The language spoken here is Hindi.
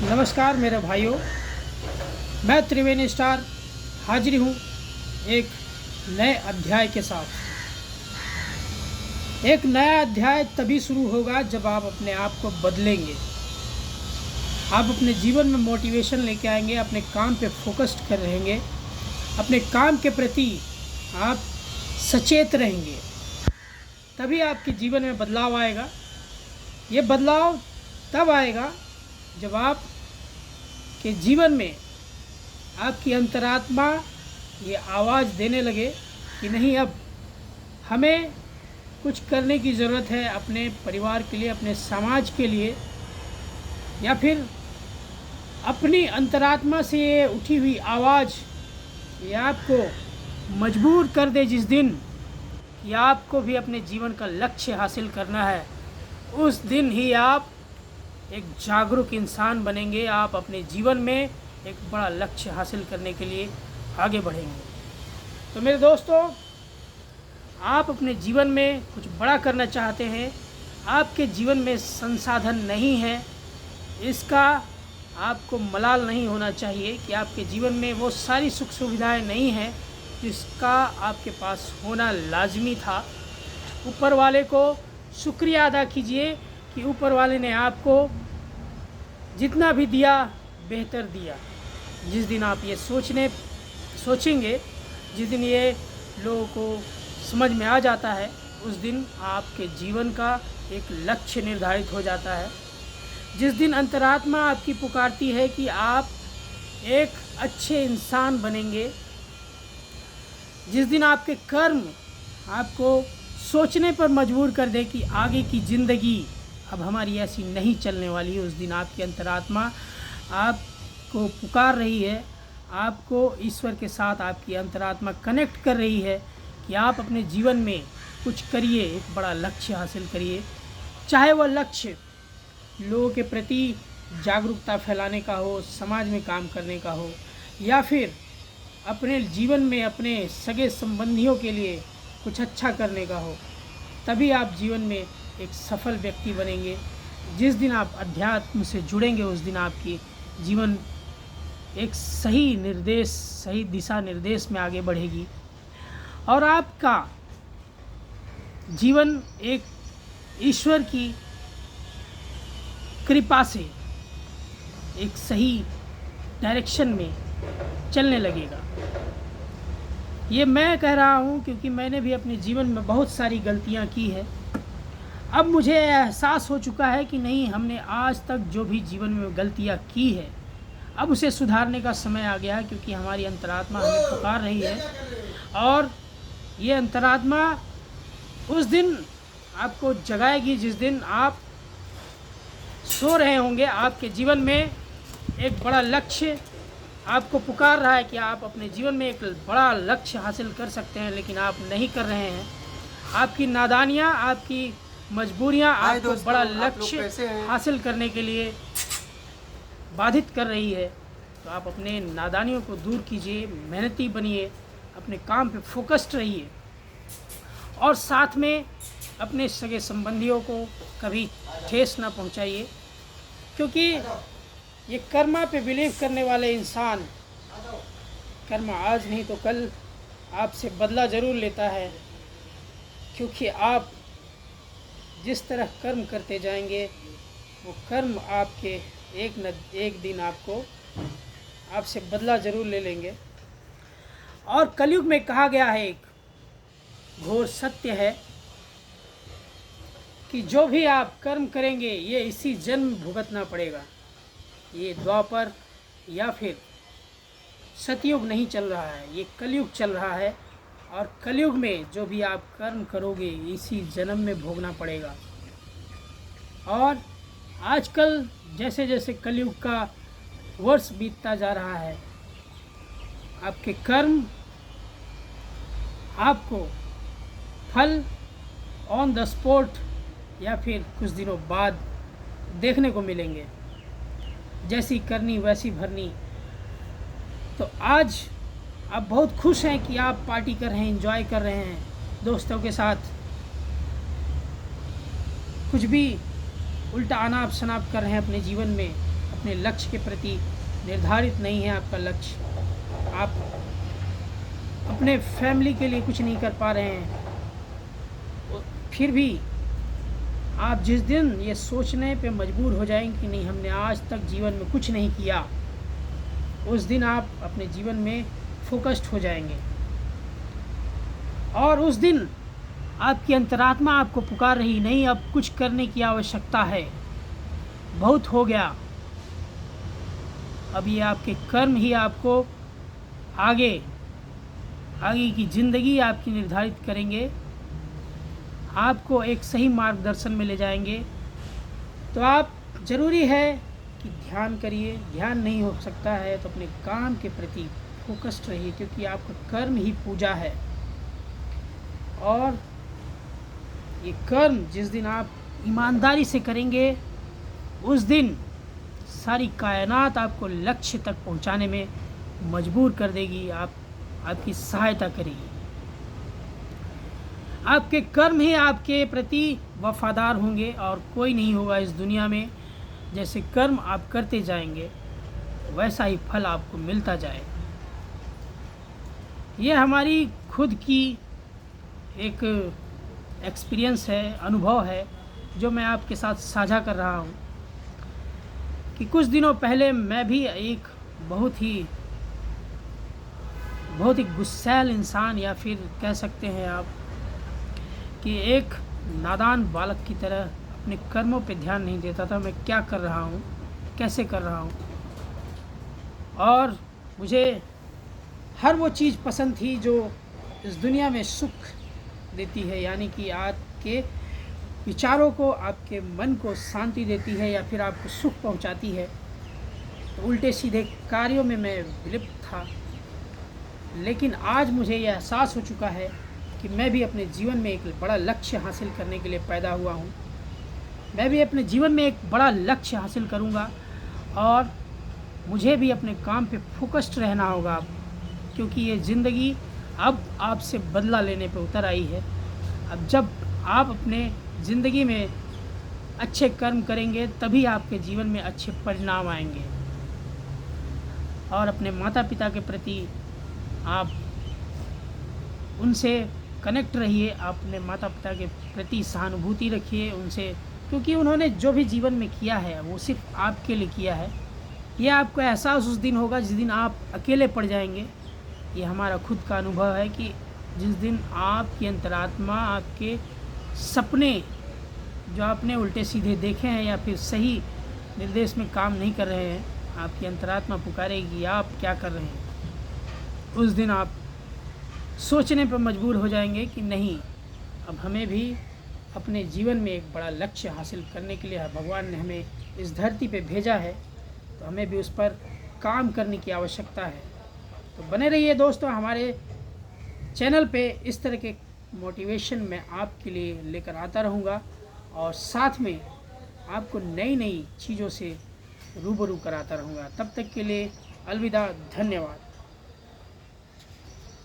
नमस्कार मेरे भाइयों, मैं त्रिवेणी स्टार हाजिर हूँ एक नए अध्याय के साथ। एक नया अध्याय तभी शुरू होगा जब आप अपने आप को बदलेंगे। आप अपने जीवन में मोटिवेशन लेके आएंगे, अपने काम पे फोकस्ड कर रहेंगे, अपने काम के प्रति आप सचेत रहेंगे, तभी आपके जीवन में बदलाव आएगा। ये बदलाव तब आएगा जब आप के जीवन में आपकी अंतरात्मा ये आवाज़ देने लगे कि नहीं, अब हमें कुछ करने की ज़रूरत है अपने परिवार के लिए, अपने समाज के लिए, या फिर अपनी अंतरात्मा से ये उठी हुई आवाज़ ये आपको मजबूर कर दे जिस दिन कि आपको भी अपने जीवन का लक्ष्य हासिल करना है। उस दिन ही आप एक जागरूक इंसान बनेंगे। आप अपने जीवन में एक बड़ा लक्ष्य हासिल करने के लिए आगे बढ़ेंगे। तो मेरे दोस्तों, आप अपने जीवन में कुछ बड़ा करना चाहते हैं, आपके जीवन में संसाधन नहीं है, इसका आपको मलाल नहीं होना चाहिए कि आपके जीवन में वो सारी सुख सुविधाएं नहीं हैं जिसका आपके पास होना लाजमी था। ऊपर वाले को शुक्रिया अदा कीजिए कि ऊपर वाले ने आपको जितना भी दिया बेहतर दिया। जिस दिन आप ये सोचेंगे, जिस दिन ये लोगों को समझ में आ जाता है, उस दिन आपके जीवन का एक लक्ष्य निर्धारित हो जाता है। जिस दिन अंतरात्मा आपकी पुकारती है कि आप एक अच्छे इंसान बनेंगे, जिस दिन आपके कर्म आपको सोचने पर मजबूर कर दे कि आगे की ज़िंदगी अब हमारी ऐसी नहीं चलने वाली है, उस दिन आपकी अंतरात्मा आपको पुकार रही है, आपको ईश्वर के साथ आपकी अंतरात्मा कनेक्ट कर रही है कि आप अपने जीवन में कुछ करिए, एक बड़ा लक्ष्य हासिल करिए। चाहे वह लक्ष्य लोगों के प्रति जागरूकता फैलाने का हो, समाज में काम करने का हो, या फिर अपने जीवन में अपने सगे संबंधियों के लिए कुछ अच्छा करने का हो, तभी आप जीवन में एक सफल व्यक्ति बनेंगे। जिस दिन आप अध्यात्म से जुड़ेंगे, उस दिन आपकी जीवन एक सही दिशा निर्देश में आगे बढ़ेगी और आपका जीवन एक ईश्वर की कृपा से एक सही डायरेक्शन में चलने लगेगा। ये मैं कह रहा हूँ क्योंकि मैंने भी अपने जीवन में बहुत सारी गलतियाँ की है। अब मुझे एहसास हो चुका है कि नहीं, हमने आज तक जो भी जीवन में गलतियाँ की है, अब उसे सुधारने का समय आ गया है, क्योंकि हमारी अंतरात्मा हमें पुकार रही है। और ये अंतरात्मा उस दिन आपको जगाएगी जिस दिन आप सो रहे होंगे। आपके जीवन में एक बड़ा लक्ष्य आपको पुकार रहा है कि आप अपने जीवन में एक बड़ा लक्ष्य हासिल कर सकते हैं, लेकिन आप नहीं कर रहे हैं। आपकी नादानियाँ, आपकी मजबूरियाँ आपको बड़ा लक्ष्य हासिल करने के लिए बाधित कर रही है। तो आप अपने नादानियों को दूर कीजिए, मेहनती बनिए, अपने काम पे फोकस्ड रहिए और साथ में अपने सगे संबंधियों को कभी ठेस ना पहुंचाइए, क्योंकि ये कर्मा पे बिलीव करने वाले इंसान कर्मा आज नहीं तो कल आपसे बदला ज़रूर लेता है, क्योंकि आप जिस तरह कर्म करते जाएंगे वो कर्म आपके एक न एक दिन आपसे बदला ज़रूर ले लेंगे। और कलयुग में कहा गया है, एक घोर सत्य है कि जो भी आप कर्म करेंगे ये इसी जन्म भुगतना पड़ेगा। ये द्वापर या फिर सतयुग नहीं चल रहा है, ये कलयुग चल रहा है। और कलयुग में जो भी आप कर्म करोगे इसी जन्म में भोगना पड़ेगा। और आजकल जैसे जैसे कलयुग का वर्ष बीतता जा रहा है, आपके कर्म आपको फल ऑन द स्पॉट या फिर कुछ दिनों बाद देखने को मिलेंगे। जैसी करनी वैसी भरनी। तो आज आप बहुत खुश हैं कि आप पार्टी कर रहे हैं, एंजॉय कर रहे हैं दोस्तों के साथ, कुछ भी उल्टा अनाप शनाप कर रहे हैं अपने जीवन में, अपने लक्ष्य के प्रति निर्धारित नहीं है आपका लक्ष्य, आप अपने फैमिली के लिए कुछ नहीं कर पा रहे हैं, फिर भी आप जिस दिन ये सोचने पे मजबूर हो जाएंगे कि नहीं हमने आज तक जीवन में कुछ नहीं किया, उस दिन आप अपने जीवन में फोकस्ड हो जाएंगे और उस दिन आपकी अंतरात्मा आपको पुकार रही, नहीं अब कुछ करने की आवश्यकता है, बहुत हो गया। अब ये आपके कर्म ही आपको आगे की ज़िंदगी आपकी निर्धारित करेंगे, आपको एक सही मार्गदर्शन में ले जाएंगे। तो आप ज़रूरी है कि ध्यान करिए, ध्यान नहीं हो सकता है तो अपने काम के प्रति फोकस्ड रहिए, क्योंकि आपका कर्म ही पूजा है। और ये कर्म जिस दिन आप ईमानदारी से करेंगे, उस दिन सारी कायनात आपको लक्ष्य तक पहुंचाने में मजबूर कर देगी, आपकी सहायता करेगी। आपके कर्म ही आपके प्रति वफादार होंगे और कोई नहीं होगा इस दुनिया में। जैसे कर्म आप करते जाएंगे वैसा ही फल आपको मिलता जाएगा। ये हमारी खुद की एक एक्सपीरियंस है, अनुभव है, जो मैं आपके साथ साझा कर रहा हूँ कि कुछ दिनों पहले मैं भी एक बहुत ही गुस्सैल इंसान, या फिर कह सकते हैं आप कि एक नादान बालक की तरह अपने कर्मों पे ध्यान नहीं देता था, मैं क्या कर रहा हूँ, कैसे कर रहा हूँ। और मुझे हर वो चीज़ पसंद थी जो इस दुनिया में सुख देती है, यानी कि आपके विचारों को, आपके मन को शांति देती है या फिर आपको सुख पहुंचाती है। तो उल्टे सीधे कार्यों में मैं विलिप्त था। लेकिन आज मुझे यह एहसास हो चुका है कि मैं भी अपने जीवन में एक बड़ा लक्ष्य हासिल करने के लिए पैदा हुआ हूँ। मैं भी अपने जीवन में एक बड़ा लक्ष्य हासिल करूँगा और मुझे भी अपने काम पे फोकस्ड रहना होगा, क्योंकि ये ज़िंदगी अब आपसे बदला लेने पे उतर आई है। अब जब आप अपने ज़िंदगी में अच्छे कर्म करेंगे तभी आपके जीवन में अच्छे परिणाम आएंगे। और अपने माता पिता के प्रति आप उनसे कनेक्ट रहिए, आप अपने माता पिता के प्रति सहानुभूति रखिए उनसे, क्योंकि उन्होंने जो भी जीवन में किया है वो सिर्फ आपके लिए किया है। ये आपको एहसास उस दिन होगा जिस दिन आप अकेले पड़ जाएंगे। ये हमारा खुद का अनुभव है कि जिस दिन आपकी अंतरात्मा, आपके सपने जो आपने उल्टे सीधे देखे हैं या फिर सही निर्देश में काम नहीं कर रहे हैं, आपकी अंतरात्मा पुकारेगी आप क्या कर रहे हैं। उस दिन आप सोचने पर मजबूर हो जाएंगे कि नहीं, अब हमें भी अपने जीवन में एक बड़ा लक्ष्य हासिल करने के लिए भगवान ने हमें इस धरती पे भेजा है, तो हमें भी उस पर काम करने की आवश्यकता है। तो बने रहिए दोस्तों हमारे चैनल पे, इस तरह के मोटिवेशन मैं आपके लिए लेकर आता रहूँगा और साथ में आपको नई नई चीज़ों से रूबरू कराता रहूँगा। तब तक के लिए अलविदा, धन्यवाद।